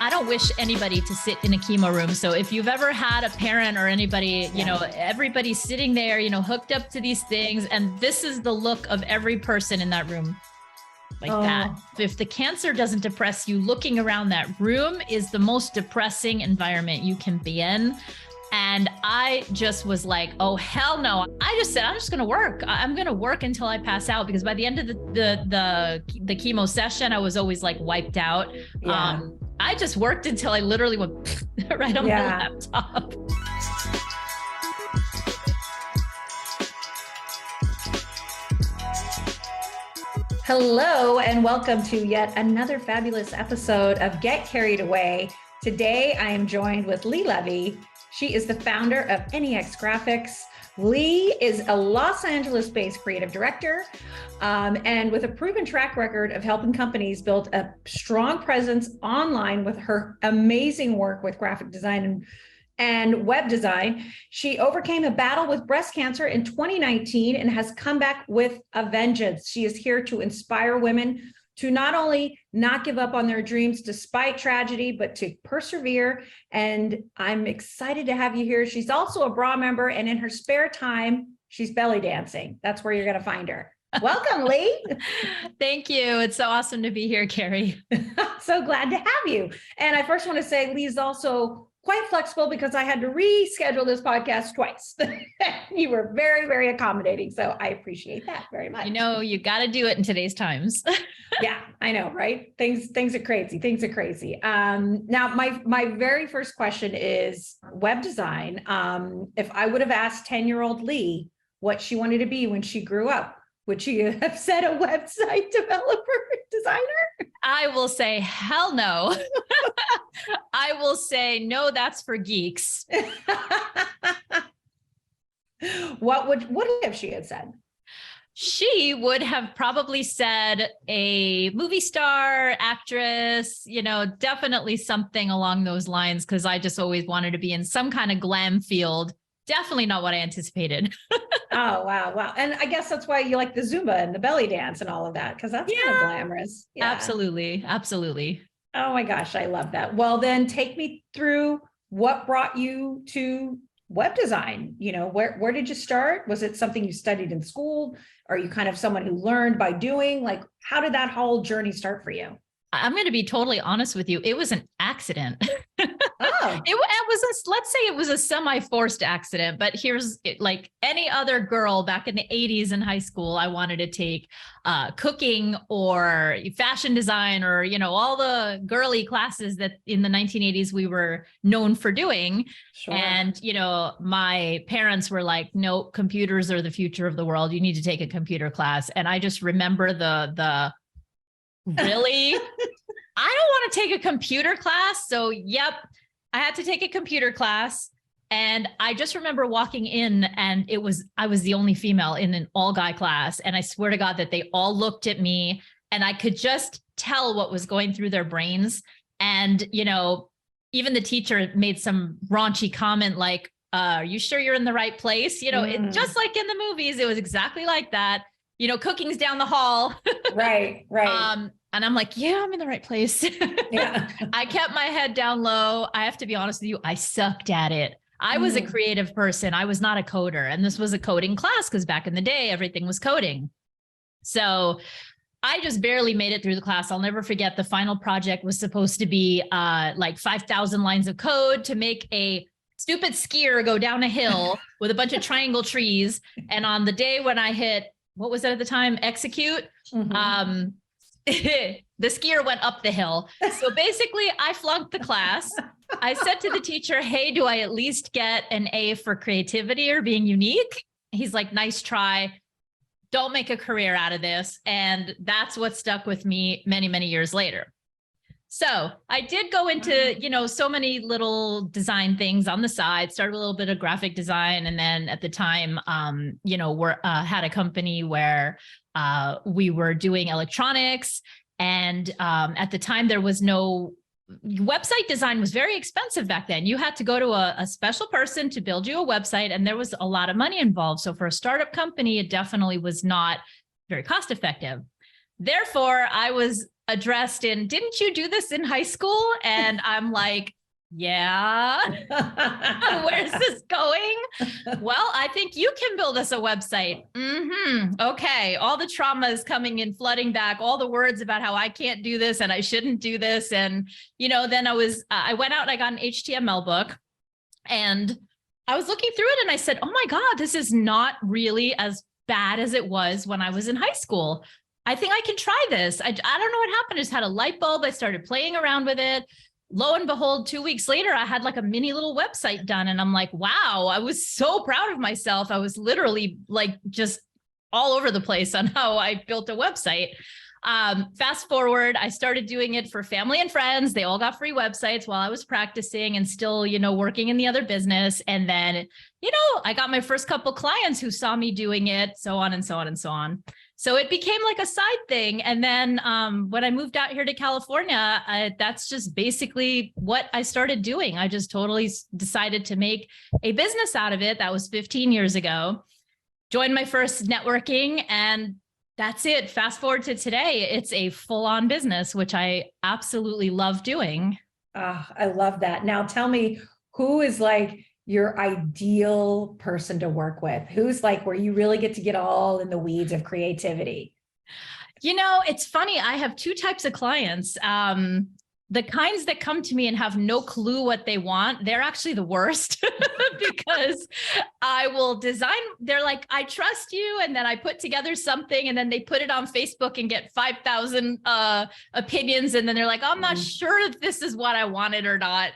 I don't wish anybody to sit in a chemo room. So if you've ever had a parent or anybody, you know, everybody's sitting there, you know, hooked up to these things. And this is the look of every person in that room. Like that. If the cancer doesn't depress you, looking around that room is the most depressing environment you can be in. And I just was like, oh, hell no. I just said, I'm just going to work. I'm going to work until I pass out, because by the end of the chemo session, I was always like wiped out. Yeah. I just worked until I literally went right on my laptop. Hello, and welcome to yet another fabulous episode of Get Carried Away. Today, I am joined with Levy. She is the founder of Nex Graphics. Lee is a Los Angeles-based creative director, and with a proven track record of helping companies build a strong presence online with her amazing work with graphic design and web design. She overcame a battle with breast cancer in 2019 and has come back with a vengeance. She is here to inspire women to not only not give up on their dreams despite tragedy, but to persevere. And I'm excited to have you here. She's also a bra member, and in her spare time, she's belly dancing. That's where you're going to find her. Welcome, Lee. Thank you. It's so awesome to be here, Carrie. So glad to have you. And I first want to say Lee's also quite flexible, because I had to reschedule this podcast twice. You were very, very accommodating. So I appreciate that very much. You know, you got to do it in today's times. Yeah, I know, right? Things are crazy. Things are crazy. Now, my very first question is web design. If I would have asked 10-year-old Lee what she wanted to be when she grew up, would she have said a website developer designer? I will say, hell no. I will say, no, that's for geeks. What if she had said? She would have probably said a movie star, actress, you know, definitely something along those lines, because I just always wanted to be in some kind of glam field. Definitely not what I anticipated. Oh, wow. And I guess that's why you like the Zumba and the belly dance and all of that, because that's kind of glamorous. Yeah. Absolutely. Oh my gosh, I love that. Well, then take me through what brought you to web design. You know, where did you start? Was it something you studied in school? Are you kind of someone who learned by doing? Like, how did that whole journey start for you? I'm going to be totally honest with you. It was an accident. Oh. It was let's say it was a semi-forced accident, but here's it, like any other girl back in the 80s in high school, I wanted to take cooking or fashion design, or, you know, all the girly classes that in the 1980s we were known for doing. Sure. And, you know, my parents were like, no, computers are the future of the world. You need to take a computer class. And I just remember the really, I don't want to take a computer class. So yep, I had to take a computer class. And I just remember walking in, and I was the only female in an all guy class. And I swear to God that they all looked at me, and I could just tell what was going through their brains. And, you know, even the teacher made some raunchy comment like, are you sure you're in the right place? You know, it, just like in the movies, it was exactly like that. You know, cooking's down the hall. Right. And I'm like, yeah, I'm in the right place. Yeah. I kept my head down low. I have to be honest with you. I sucked at it. I was a creative person. I was not a coder. And this was a coding class, because back in the day, everything was coding. So I just barely made it through the class. I'll never forget, the final project was supposed to be like 5,000 lines of code to make a stupid skier go down a hill with a bunch of triangle trees. And on the day when I hit, what was that at the time? Execute. The skier went up the hill. So basically I flunked the class. I said to the teacher, hey, do I at least get an A for creativity or being unique? He's like, nice try. Don't make a career out of this. And that's what stuck with me many, many years later. So I did go into, you know, so many little design things on the side, started a little bit of graphic design. And then at the time, you know, had a company where we were doing electronics. And at the time, there was no website design was very expensive back then. You had to go to a special person to build you a website, and there was a lot of money involved. So for a startup company, it definitely was not very cost effective. Therefore, I was addressed in, didn't you do this in high school? And I'm like, yeah, where's this going? Well, I think you can build us a website. Okay. All the trauma is coming in, flooding back, all the words about how I can't do this and I shouldn't do this. And, then I went out and I got an HTML book and I was looking through it and I said, oh my God, this is not really as bad as it was when I was in high school. I think I can try this. I don't know what happened. I just had a light bulb. I started playing around with it. Lo and behold, 2 weeks later, I had like a mini little website done. And I'm like, wow, I was so proud of myself. I was literally like just all over the place on how I built a website. Fast forward, I started doing it for family and friends. They all got free websites while I was practicing and still, working in the other business. And then, I got my first couple clients who saw me doing it, so on and so on and so on. So it became like a side thing. And then when I moved out here to California, that's just basically what I started doing. I just totally decided to make a business out of it. That was 15 years ago. Joined my first networking and that's it. Fast forward to today, it's a full-on business, which I absolutely love doing. I love that. Now tell me, who is like your ideal person to work with? Who's like where you really get to get all in the weeds of creativity? It's funny. I have two types of clients. The kinds that come to me and have no clue what they want, they're actually the worst because I will design, they're like, I trust you. And then I put together something and then they put it on Facebook and get 5,000 opinions. And then they're like, I'm not sure if this is what I wanted or not,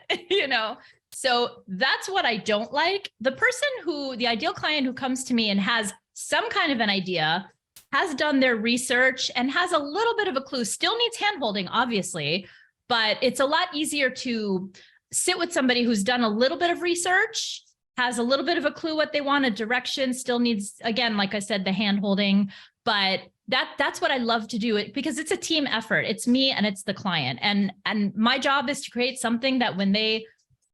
So that's what I don't like. The ideal client who comes to me and has some kind of an idea, has done their research and has a little bit of a clue, still needs handholding, obviously, but it's a lot easier to sit with somebody who's done a little bit of research, has a little bit of a clue what they want, a direction, still needs, again, like I said, the handholding, but that's what I love to do because it's a team effort. It's me and it's the client. And my job is to create something that when they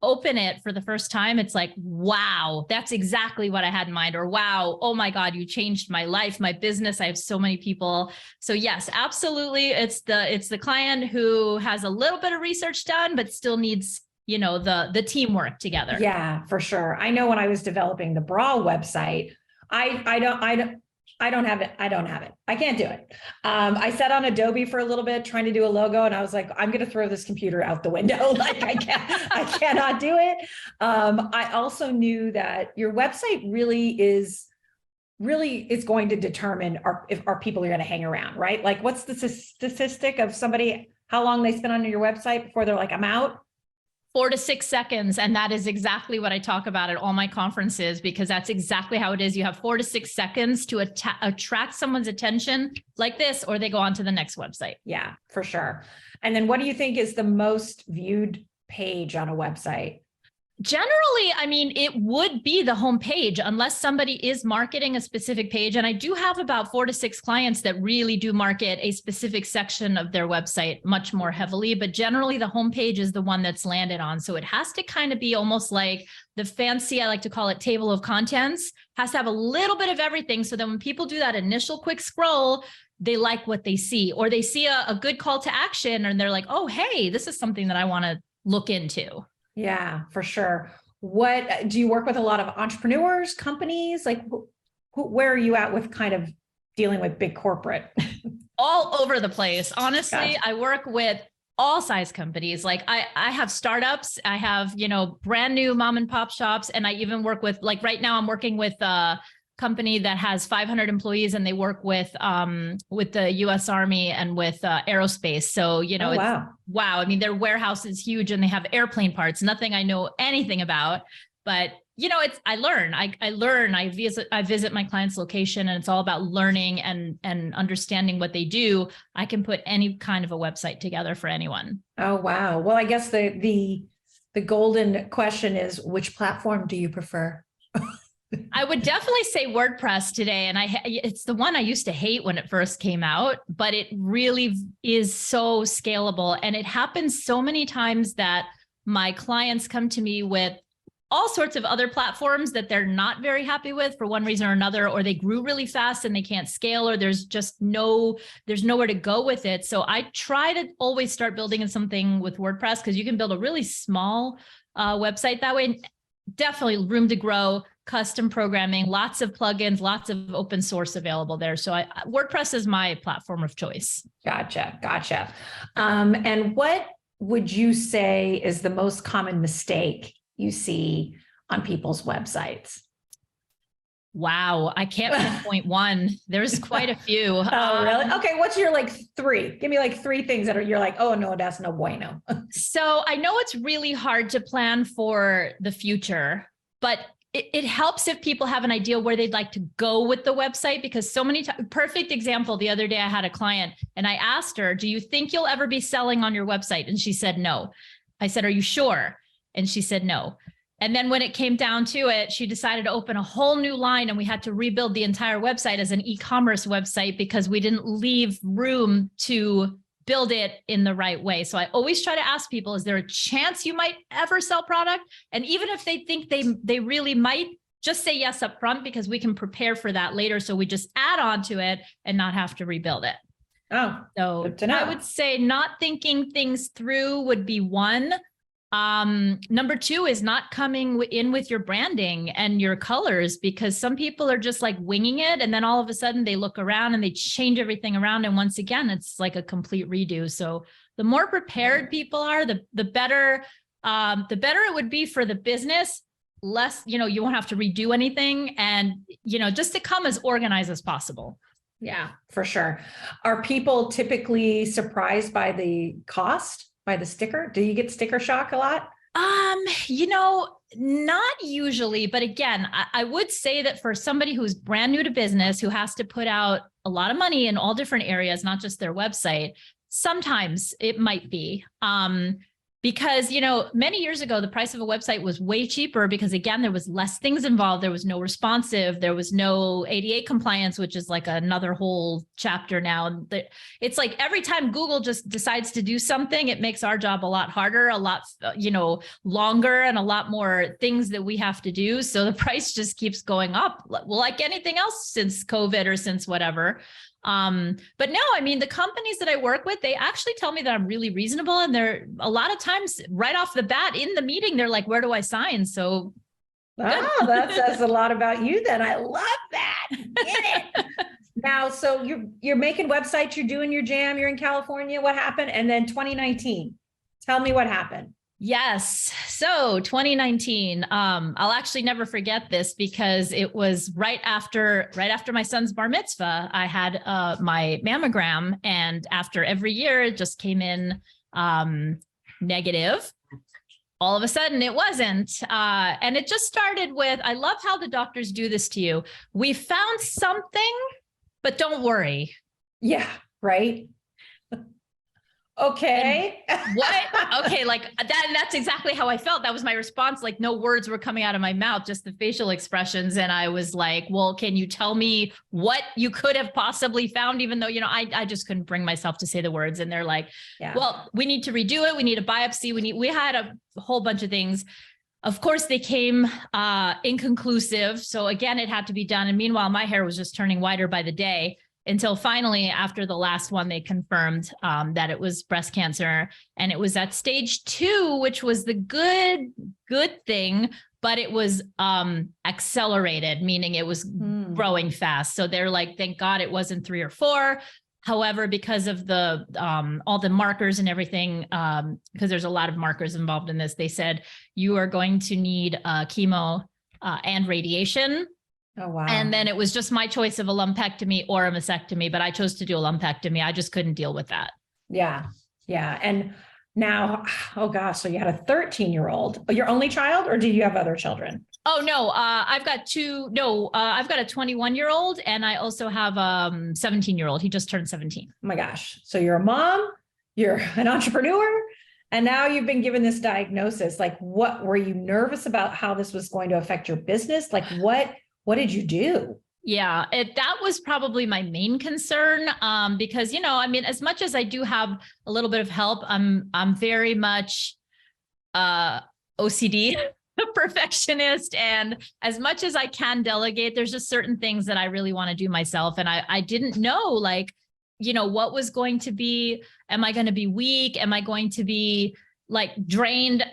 open it for the first time, it's like, wow, that's exactly what I had in mind. Or wow, oh my God, you changed my life, my business. I have so many people. So yes, absolutely. It's the client who has a little bit of research done, but still needs, the teamwork together. Yeah, for sure. I know when I was developing the bra website, I don't have it. I can't do it. I sat on Adobe for a little bit trying to do a logo and I was like, I'm going to throw this computer out the window. Like I cannot do it. I also knew that your website really is going to determine if our people are going to hang around, right? Like what's the statistic of somebody, how long they spend on your website before they're like, I'm out? 4 to 6 seconds. And that is exactly what I talk about at all my conferences, because that's exactly how it is. You have 4 to 6 seconds to attract someone's attention like this, or they go on to the next website. Yeah, for sure. And then what do you think is the most viewed page on a website? Generally, I mean, it would be the homepage unless somebody is marketing a specific page. And I do have about 4 to 6 clients that really do market a specific section of their website much more heavily. But generally, the homepage is the one that's landed on. So it has to kind of be almost like the fancy, I like to call it table of contents, has to have a little bit of everything. So then when people do that initial quick scroll, they like what they see, or they see a good call to action and they're like, oh, hey, this is something that I want to look into. Yeah, for sure. What do you work with a lot of entrepreneurs, companies? Like where are you at with kind of dealing with big corporate? All over the place. Honestly, Gotcha. I work with all size companies. Like I have startups, I have, brand new mom and pop shops. And I even work with, like right now I'm working with a company that has 500 employees and they work with the US Army and with aerospace. So, wow. I mean, their warehouse is huge and they have airplane parts, nothing I know anything about, but I learn, I visit my client's location and it's all about learning and understanding what they do. I can put any kind of a website together for anyone. Oh, wow. Well, I guess the golden question is, which platform do you prefer? I would definitely say WordPress today. And it's the one I used to hate when it first came out, but it really is so scalable. And it happens so many times that my clients come to me with all sorts of other platforms that they're not very happy with for one reason or another, or they grew really fast and they can't scale, or there's nowhere to go with it. So I try to always start building something with WordPress, because you can build a really small website that way. Definitely room to grow, custom programming, lots of plugins, lots of open source available there. So WordPress is my platform of choice. Gotcha. And what would you say is the most common mistake you see on people's websites? Wow, I can't pinpoint one. There's quite a few. Oh, really? Okay, what's your three? Give me three things that you're like, oh no, that's no bueno. So I know it's really hard to plan for the future, but it helps if people have an idea where they'd like to go with the website, because so many times, perfect example, the other day I had a client and I asked her, do you think you'll ever be selling on your website? And she said, no. I said, are you sure? And she said, no. And then when it came down to it, she decided to open a whole new line, and we had to rebuild the entire website as an e-commerce website because we didn't leave room to build it in the right way. So I always try to ask people, is there a chance you might ever sell product? And even if they think they really might, just say yes up front, because we can prepare for that later. So we just add on to it and not have to rebuild it. Oh, so good to know. I would say not thinking things through would be one. Number two is not coming in with your branding and your colors, because some people are just winging it. And then all of a sudden they look around and they change everything around. And once again, it's like a complete redo. So the more prepared people are, the better it would be for the business. Less, you won't have to redo anything, and, just to come as organized as possible. Yeah, for sure. Are people typically surprised by the cost? By the sticker? Do you get sticker shock a lot? Not usually, but again, I would say that for somebody who's brand new to business, who has to put out a lot of money in all different areas, not just their website, sometimes it might be. Because, many years ago, the price of a website was way cheaper because, again, there was less things involved. There was no responsive. There was no ADA compliance, which is another whole chapter now. It's every time Google just decides to do something, it makes our job a lot harder, a lot, longer, and a lot more things that we have to do. So the price just keeps going up. Well, like anything else since COVID or since whatever. But no, the companies that I work with, they actually tell me that I'm really reasonable. And they're a lot of times right off the bat in the meeting, they're like, where do I sign? So. That says a lot about you then. I love that. Get it. Now, so you're making websites, you're doing your jam, you're in California. What happened? And then 2019, tell me what happened. Yes. So 2019, I'll actually never forget this, because it was right after my son's bar mitzvah. I had my mammogram, and after every year it just came in negative. All of a sudden it wasn't. And it just started with, I love how the doctors do this to you. We found something, but don't worry. Yeah. Right. Okay. What? Okay. That's exactly how I felt. That was my response. No words were coming out of my mouth, just the facial expressions. And I was like, well, can you tell me what you could have possibly found? Even though, I just couldn't bring myself to say the words. And they're like, yeah. Well, we need to redo it. We need a biopsy. We had a whole bunch of things. Of course, they came inconclusive. So again, it had to be done. And meanwhile, my hair was just turning whiter by the day, until finally, after the last one, they confirmed that it was breast cancer. And it was at stage 2, which was the good thing, but it was accelerated, meaning it was growing fast. So they're like, thank God it wasn't 3 or 4. However, because of the all the markers and everything, because there's a lot of markers involved in this, they said, you are going to need chemo and radiation. Oh, wow. And then it was just my choice of a lumpectomy or a mastectomy, but I chose to do a lumpectomy. I just couldn't deal with that. Yeah. Yeah. And now, oh gosh, so you had a 13-year-old, your only child, or do you have other children? Oh, no, I've got two. No, I've got a 21-year-old, and I also have a 17-year-old. He just turned 17. Oh my gosh. So you're a mom, you're an entrepreneur, and now you've been given this diagnosis. What were you nervous about how this was going to affect your business? What did you do? Yeah, that was probably my main concern, because, as much as I do have a little bit of help, I'm very much OCD a perfectionist, and as much as I can delegate, there's just certain things that I really want to do myself. And I didn't know, like, what was going to be, am I going to be weak? Am I going to be like drained?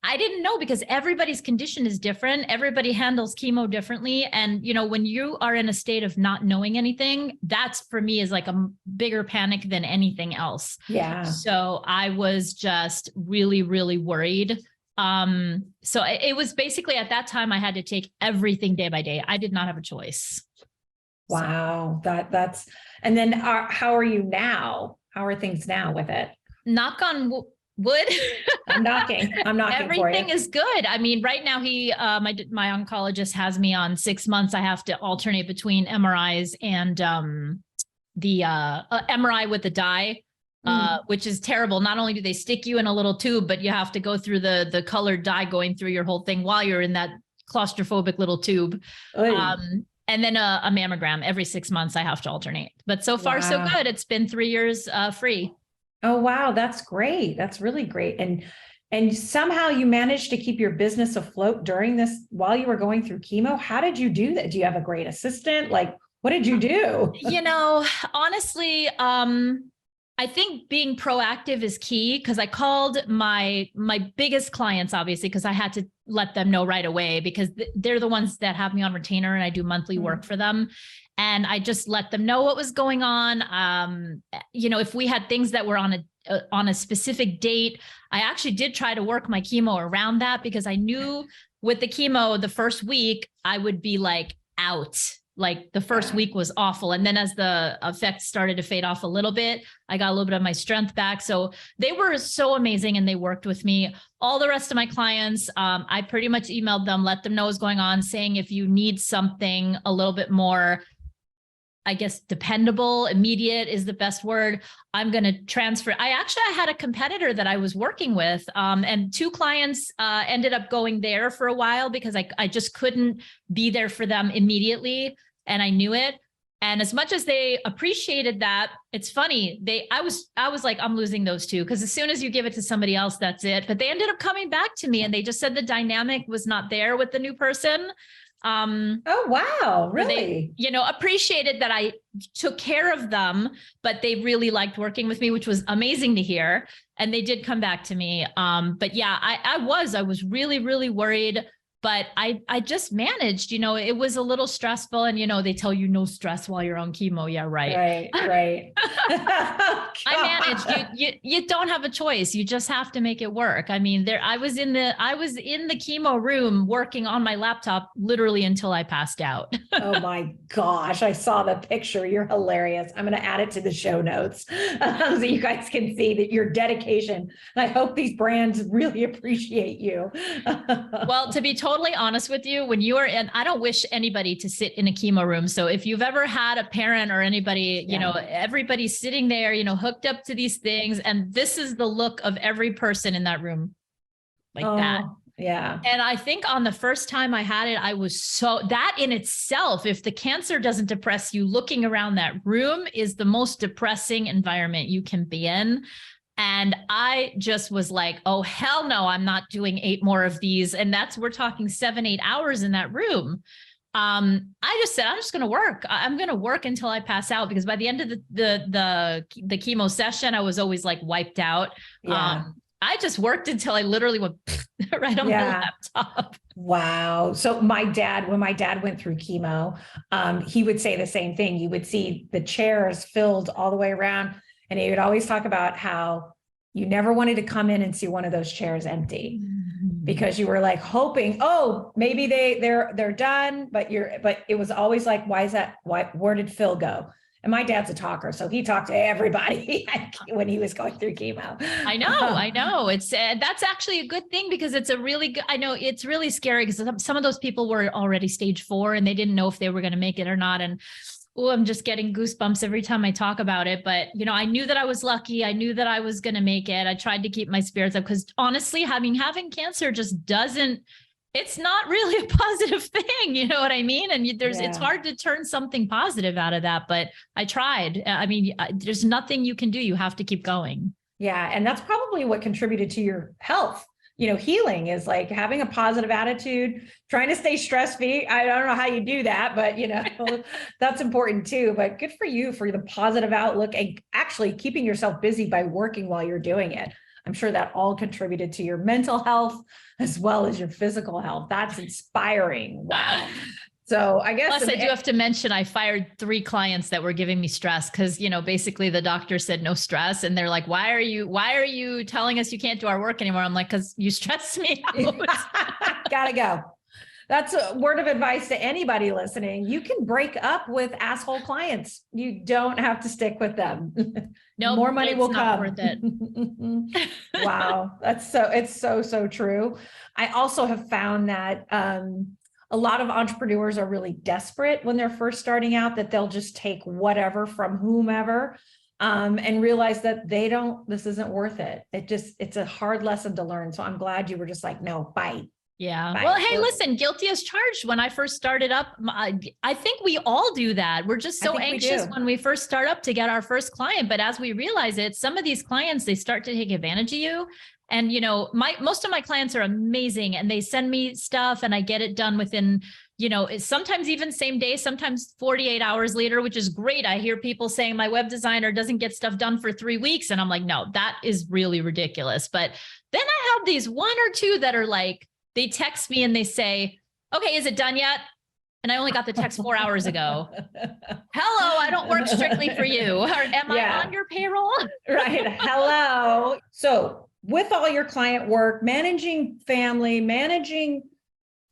I didn't know, because everybody's condition is different. Everybody handles chemo differently. And, when you are in a state of not knowing anything, that's for me is like a bigger panic than anything else. Yeah. So I was just really, really worried. So it was basically at that time I had to take everything day by day. I did not have a choice. Wow. That's, and then how are you now? How are things now with it? Knock on wood. I'm knocking Everything is good. I mean, right now my oncologist has me on 6 months. I have to alternate between MRIs and the MRI with the dye, which is terrible. Not only do they stick you in a little tube, but you have to go through the colored dye going through your whole thing while you're in that claustrophobic little tube. And then a mammogram every 6 months. I have to alternate. But so far, so good. It's been 3 years free. Oh, wow. That's great. That's really great. And somehow you managed to keep your business afloat during this, while you were going through chemo. How did you do that? Do you have a great assistant? Like, what did you do? Honestly, I think being proactive is key, because I called my biggest clients, obviously, because I had to let them know right away, because they're the ones that have me on retainer and I do monthly work for them. And I just let them know what was going on. If we had things that were on a specific date, I actually did try to work my chemo around that, because I knew with the chemo, the first week I would be like out. Like the first week was awful. And then as the effects started to fade off a little bit, I got a little bit of my strength back. So they were so amazing and they worked with me. All the rest of my clients, I pretty much emailed them, let them know what's going on, saying if you need something a little bit more, I guess, dependable, immediate is the best word, I'm going to transfer. I had a competitor that I was working with, and 2 clients ended up going there for a while, because I just couldn't be there for them immediately. And I knew it. And as much as they appreciated that, it's funny, I was like, I'm losing those 2, because as soon as you give it to somebody else, that's it. But they ended up coming back to me and they just said the dynamic was not there with the new person. Oh, wow. Really? They, appreciated that I took care of them, but they really liked working with me, which was amazing to hear. And they did come back to me. But yeah, I was really, really worried, but I just managed, it was a little stressful, and, they tell you no stress while you're on chemo. Yeah. Right. Right. I managed. You don't have a choice. You just have to make it work. I mean, I was in the chemo room working on my laptop literally until I passed out. Oh my gosh. I saw the picture. You're hilarious. I'm going to add it to the show notes so you guys can see that your dedication. And I hope these brands really appreciate you. Well, to be totally honest with you, when you are in, I don't wish anybody to sit in a chemo room. So if you've ever had a parent or anybody, everybody's sitting there, hooked up to these things. And this is the look of every person in that room, like that. Yeah. And I think on the first time I had it, I was that in itself, if the cancer doesn't depress you, looking around that room is the most depressing environment you can be in. And I just was like, oh, hell no, I'm not doing 8 more of these. And we're talking 7-8 hours in that room. I just said, I'm just going to work. I'm going to work until I pass out, because by the end of the chemo session, I was always like wiped out. Yeah. I just worked until I literally went right on my laptop. Wow. So when my dad went through chemo, he would say the same thing. You would see the chairs filled all the way around. And he would always talk about how you never wanted to come in and see one of those chairs empty, because you were like hoping, oh, maybe they're done, but it was always like, why is that? Where did Phil go? And my dad's a talker, so he talked to everybody when he was going through chemo. I know. It's that's actually a good thing, because it's a really good, I know it's really scary, because some of those people were already stage 4 and they didn't know if they were going to make it or not. And I'm just getting goosebumps every time I talk about it. But, I knew that I was lucky. I knew that I was going to make it. I tried to keep my spirits up, because honestly, having cancer just it's not really a positive thing. You know what I mean? And it's hard to turn something positive out of that, but I tried. I mean, there's nothing you can do. You have to keep going. Yeah. And that's probably what contributed to your health, healing is like having a positive attitude, trying to stay stress-free. I don't know how you do that, but that's important too. But good for you for the positive outlook and actually keeping yourself busy by working while you're doing it. I'm sure that all contributed to your mental health as well as your physical health. That's inspiring. Wow. So I guess. Plus, I do have to mention, I fired 3 clients that were giving me stress because, basically the doctor said no stress. And they're like, why are you telling us you can't do our work anymore? I'm like, because you stress me out. Gotta go. That's a word of advice to anybody listening. You can break up with asshole clients. You don't have to stick with them. No, more money will come. Worth it. Wow. It's so true. I also have found that, a lot of entrepreneurs are really desperate when they're first starting out, that they'll just take whatever from whomever, and realize that this isn't worth it. It's a hard lesson to learn. So I'm glad you were just like, no, bye. Yeah. Bye. Well, hey, listen, guilty as charged. When I first started up, I think we all do that. We're just so anxious when we first start up to get our first client. But as we realize it, some of these clients, they start to take advantage of you. And, most of my clients are amazing and they send me stuff and I get it done within, sometimes even same day, sometimes 48 hours later, which is great. I hear people saying my web designer doesn't get stuff done for 3 weeks. And I'm like, no, that is really ridiculous. But then I have these 1 or 2 that are like, they text me and they say, okay, is it done yet? And I only got the text 4 hours ago. Hello, I don't work strictly for you. Am I on your payroll? Right. Hello. So with all your client work, managing family, managing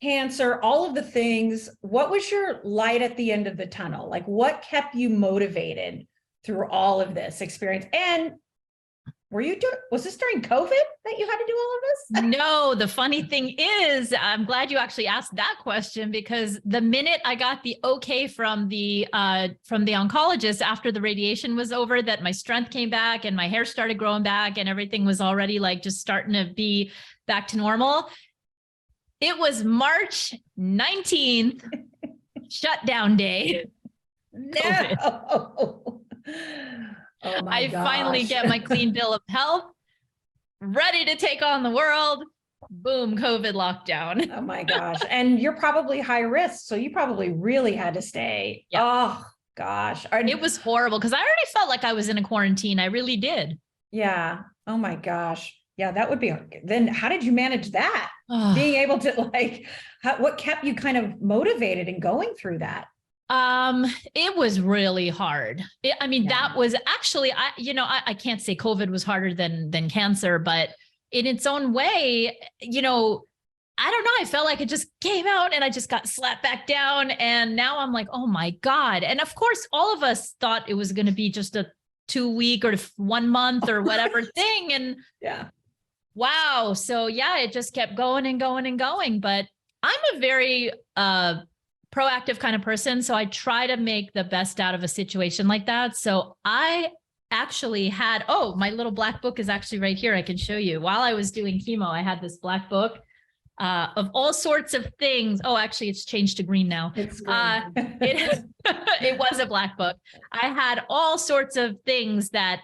cancer, all of the things, what was your light at the end of the tunnel? Like what kept you motivated through all of this experience? And was this during COVID that you had to do all of this? No, the funny thing is, I'm glad you actually asked that question, because the minute I got the okay from the oncologist after the radiation was over, that my strength came back and my hair started growing back and everything was already like just starting to be back to normal. It was March 19th, shutdown day. No. Oh my I gosh. finally get my clean bill of health, ready to take on the world. Boom, COVID lockdown. Oh my gosh. And you're probably high risk. So you probably really had to stay. Yep. Oh gosh. It was horrible because I already felt like I was in a quarantine. I really did. Yeah. Oh my gosh. Yeah, that would be. Then how did you manage that? Being able to what kept you kind of motivated and going through that? It was really hard. That was actually, I can't say COVID was harder than cancer, but in its own way, I don't know. I felt like it just came out and I just got slapped back down. And now I'm like, oh my God. And of course, all of us thought it was going to be just a 2-week or 1 month or whatever thing. And wow. So yeah, it just kept going and going and going. But I'm a very, proactive kind of person. So I try to make the best out of a situation like that. So I actually had, my little black book is actually right here. I can show you. While I was doing chemo, I had this black book of all sorts of things. Oh, actually it's changed to green now. It's green. It was a black book. I had all sorts of things that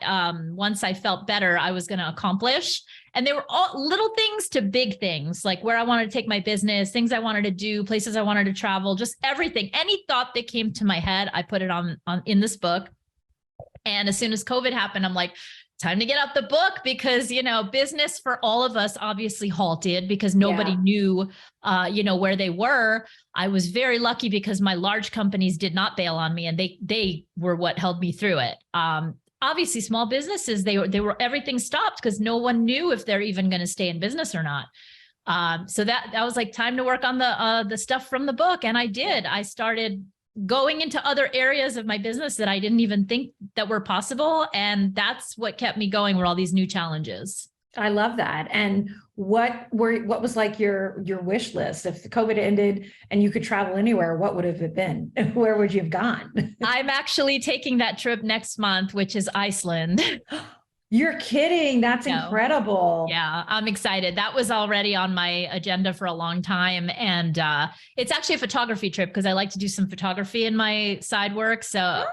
once I felt better, I was going to accomplish. And they were all little things to big things, like where I wanted to take my business, things I wanted to do, places I wanted to travel, just everything. Any thought that came to my head, I put it on in this book. And as soon as COVID happened, I'm like, time to get out the book because, business for all of us obviously halted because nobody knew, where they were. I was very lucky because my large companies did not bail on me and they were what held me through it. Obviously small businesses, they were everything stopped because no one knew if they're even going to stay in business or not. So that was like time to work on the stuff from the book. And I did. I started going into other areas of my business that I didn't even think that were possible. And that's what kept me going, were all these new challenges. I love that. And what was like your wish list? If COVID ended and you could travel anywhere, what would have it been? Where would you have gone? I'm actually taking that trip next month, which is Iceland. You're kidding. That's incredible. Yeah, I'm excited. That was already on my agenda for a long time. And it's actually a photography trip because I like to do some photography in my side work. So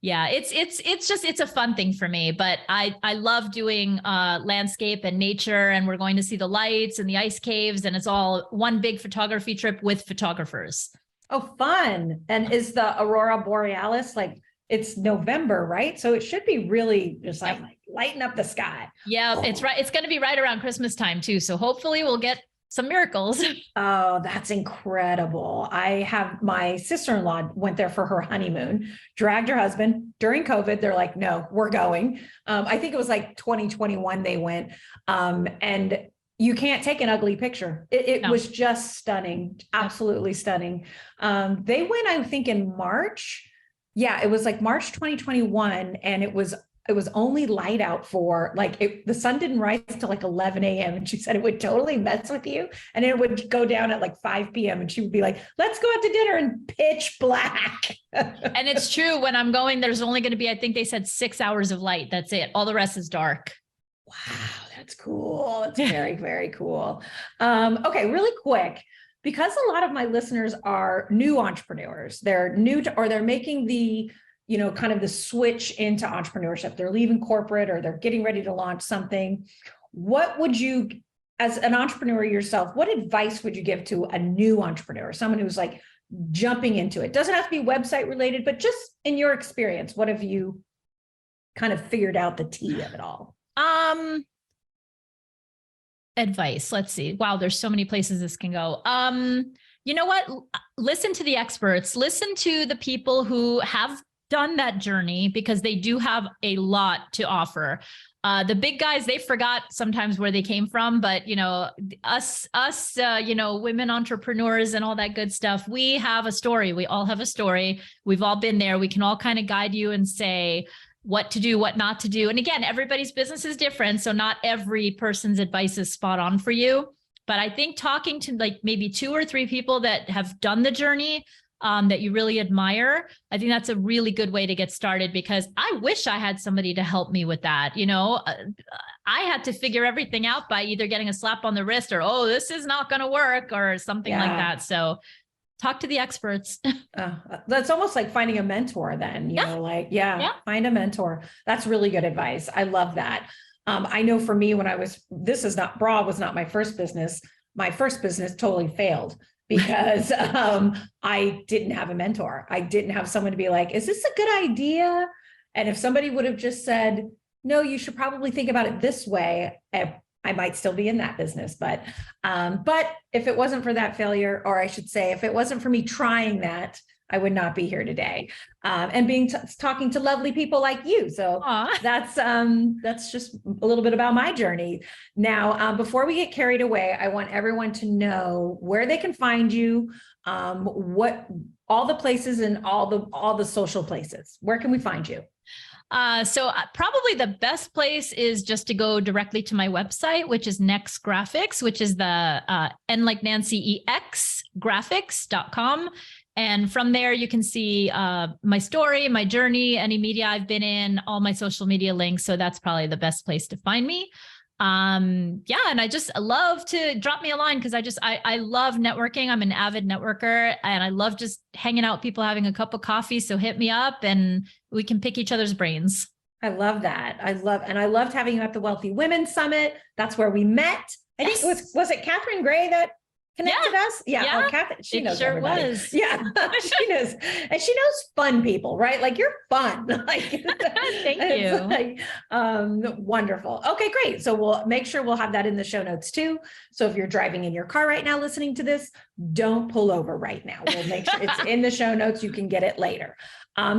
Yeah, it's a fun thing for me, but I love doing landscape and nature, and we're going to see the lights and the ice caves, and it's all one big photography trip with photographers. Oh, fun. And is the Aurora Borealis like it's November, right? So it should be really just like lighting up the sky. Yeah, it's right. It's going to be right around Christmas time too. So hopefully we'll get some miracles. Oh, that's incredible. I have my sister-in-law went there for her honeymoon, dragged her husband during COVID. They're like, no, we're going. I think it was like 2021 they went. And you can't take an ugly picture. It No. was just stunning, absolutely stunning. They went, I think, in March. Yeah, it was like March 2021, and it was only light out for like the sun didn't rise till like 11 a.m. And she said it would totally mess with you. And it would go down at like 5 p.m. And she would be like, let's go out to dinner in pitch black. And it's true. When I'm going, there's only going to be, I think they said 6 hours of light. That's it. All the rest is dark. Wow, that's cool. That's very, very cool. Okay, really quick, because a lot of my listeners are new entrepreneurs, they're new to, or they're making the, kind of the switch into entrepreneurship. They're leaving corporate or they're getting ready to launch something. What would you, as an entrepreneur yourself, what advice would you give to a new entrepreneur, someone who's like jumping into it? Doesn't have to be website related, but just in your experience, what have you kind of figured out the tea of it all? Advice. Let's see. Wow, there's so many places this can go. You know what? Listen to the experts. Listen to the people who have done that journey, because they do have a lot to offer. The big guys, they forgot sometimes where they came from, but us, women entrepreneurs and all that good stuff, we have a story. We all have a story. We've all been there. We can all kind of guide you and say what to do, what not to do. And again, everybody's business is different. So not every person's advice is spot on for you. But I think talking to like maybe 2 or 3 people that have done the journey, that you really admire, I think that's a really good way to get started, because I wish I had somebody to help me with that. I had to figure everything out by either getting a slap on the wrist or, oh, this is not going to work or something like that. So talk to the experts. That's almost like finding a mentor then, find a mentor. That's really good advice. I love that. I know for me, when bra was not my first business. My first business totally failed because I didn't have a mentor. I didn't have someone to be like, is this a good idea? And if somebody would have just said, no, you should probably think about it this way, I might still be in that business. But if it wasn't for that failure, or I should say, if it wasn't for me trying that, I would not be here today. And talking to lovely people like you. So that's just a little bit about my journey. Now, before we get carried away, I want everyone to know where they can find you, what all the places and all the social places. Where can we find you? So probably the best place is just to go directly to my website, which is Nex Graphics, which is the N like Nancy EX graphics.com. And from there, you can see my story, my journey, any media I've been in, all my social media links. So that's probably the best place to find me. And I just love to drop me a line, because I love networking. I'm an avid networker, and I love just hanging out with people, having a cup of coffee. So hit me up and we can pick each other's brains. I love that. I loved having you at the Wealthy Women Summit. That's where we met. I think was it Catherine Gray that connected us? Yeah. Oh, Catherine, she knows sure everybody. Was. Yeah, she knows. And she knows fun people, right? Like, you're fun. Like, thank you. Like, wonderful. Okay, great. So we'll make sure we'll have that in the show notes too. So if you're driving in your car right now, listening to this, don't pull over right now. We'll make sure it's in the show notes. You can get it later.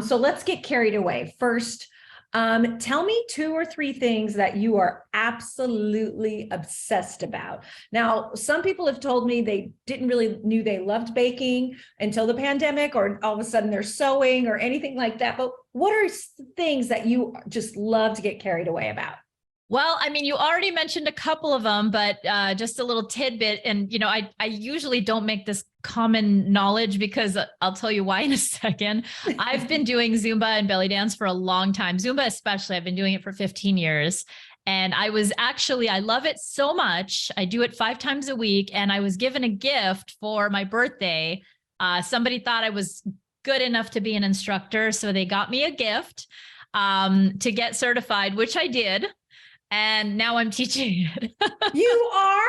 So let's get carried away. First, tell me 2 or 3 things that you are absolutely obsessed about. Now, some people have told me they didn't really knew they loved baking until the pandemic, or all of a sudden they're sewing or anything like that. But what are things that you just love to get carried away about? Well, I mean, you already mentioned a couple of them, but just a little tidbit. And, I usually don't make this common knowledge, because I'll tell you why in a second. I've been doing Zumba and belly dance for a long time. Zumba especially, I've been doing it for 15 years. And I love it so much. I do it 5 times a week. And I was given a gift for my birthday. Somebody thought I was good enough to be an instructor. So they got me a gift to get certified, which I did. And now I'm teaching it. You are?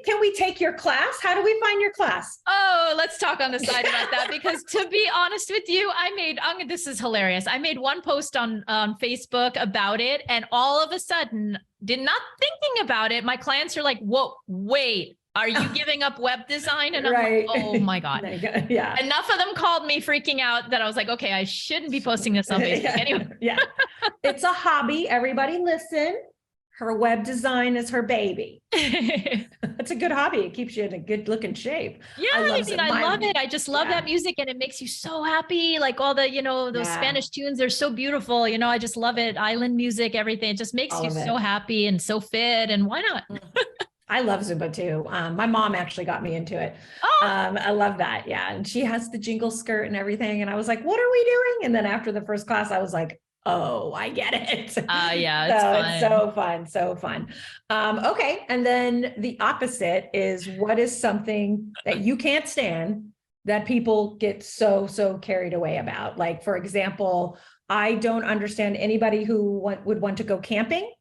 Can we take your class? How do we find your class? Oh, let's talk on the side about that, because to be honest with you, this is hilarious. I made one post on Facebook about it, and all of a sudden, not thinking about it, my clients are like, whoa, wait, are you giving up web design? And I'm like, oh my God. Yeah. Enough of them called me freaking out that I was like, okay, I shouldn't be posting this on Facebook anyway. Yeah. It's a hobby. Everybody listen. Her web design is her baby. It's a good hobby. It keeps you in a good looking shape. Yeah, I love it. I just love that music, and it makes you so happy. Like all the, those Spanish tunes, they're so beautiful. I just love it. Island music, everything. It just makes you so happy and so fit. And why not? I love Zumba too. My mom actually got me into it. Oh. I love that. Yeah. And she has the jingle skirt and everything. And I was like, what are we doing? And then after the first class, I was like, oh, I get it. Yeah, it's fun. It's so fun. So fun. Okay. And then the opposite is, what is something that you can't stand that people get so carried away about? Like, for example, I don't understand anybody who would want to go camping.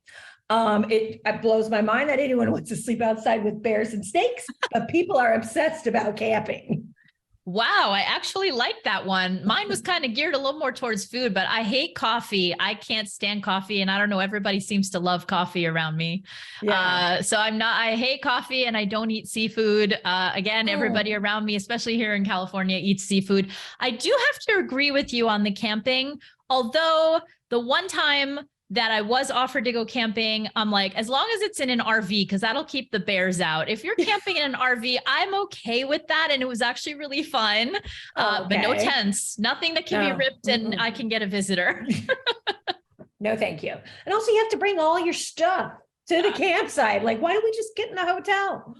It blows my mind that anyone wants to sleep outside with bears and snakes, but people are obsessed about camping. Wow, I actually like that one. Mine was kind of geared a little more towards food, but I hate coffee. I can't stand coffee. And I don't know, everybody seems to love coffee around me. Yeah. So I hate coffee, and I don't eat seafood. Again, everybody around me, especially here in California, eats seafood. I do have to agree with you on the camping. Although the one time that I was offered to go camping, I'm like, as long as it's in an RV, because that'll keep the bears out. If you're camping in an RV, I'm okay with that. And it was actually really fun, but no tents, nothing that can be ripped and I can get a visitor. No, thank you. And also you have to bring all your stuff to the campsite. Like, why don't we just get in the hotel?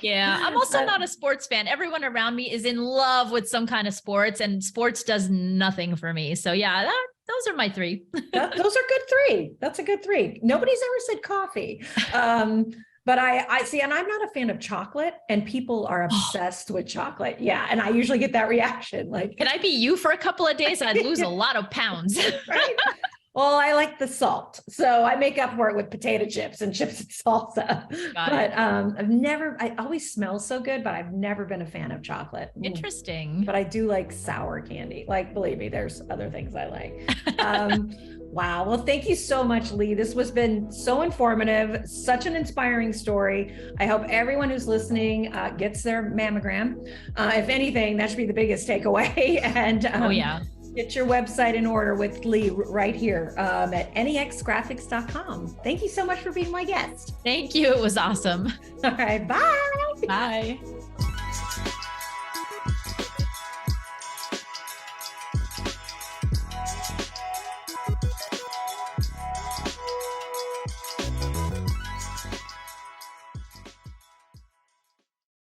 Yeah, I'm also not a sports fan. Everyone around me is in love with some kind of sports, and sports does nothing for me. So yeah, those are my three. Those are good three. That's a good three. Nobody's ever said coffee. But I see, and I'm not a fan of chocolate, and people are obsessed with chocolate. Yeah. And I usually get that reaction. Like, can I be you for a couple of days? I'd lose a lot of pounds. Right? Well, I like the salt, so I make up for it with potato chips and chips and salsa. But I always smell so good, but I've never been a fan of chocolate. Interesting. But I do like sour candy. Like, believe me, there's other things I like. Wow. Well, thank you so much, Lee. This has been so informative, such an inspiring story. I hope everyone who's listening gets their mammogram. If anything, that should be the biggest takeaway. And get your website in order with Lee right here at nexgraphics.com. Thank you so much for being my guest. Thank you. It was awesome. All right. Bye. Bye.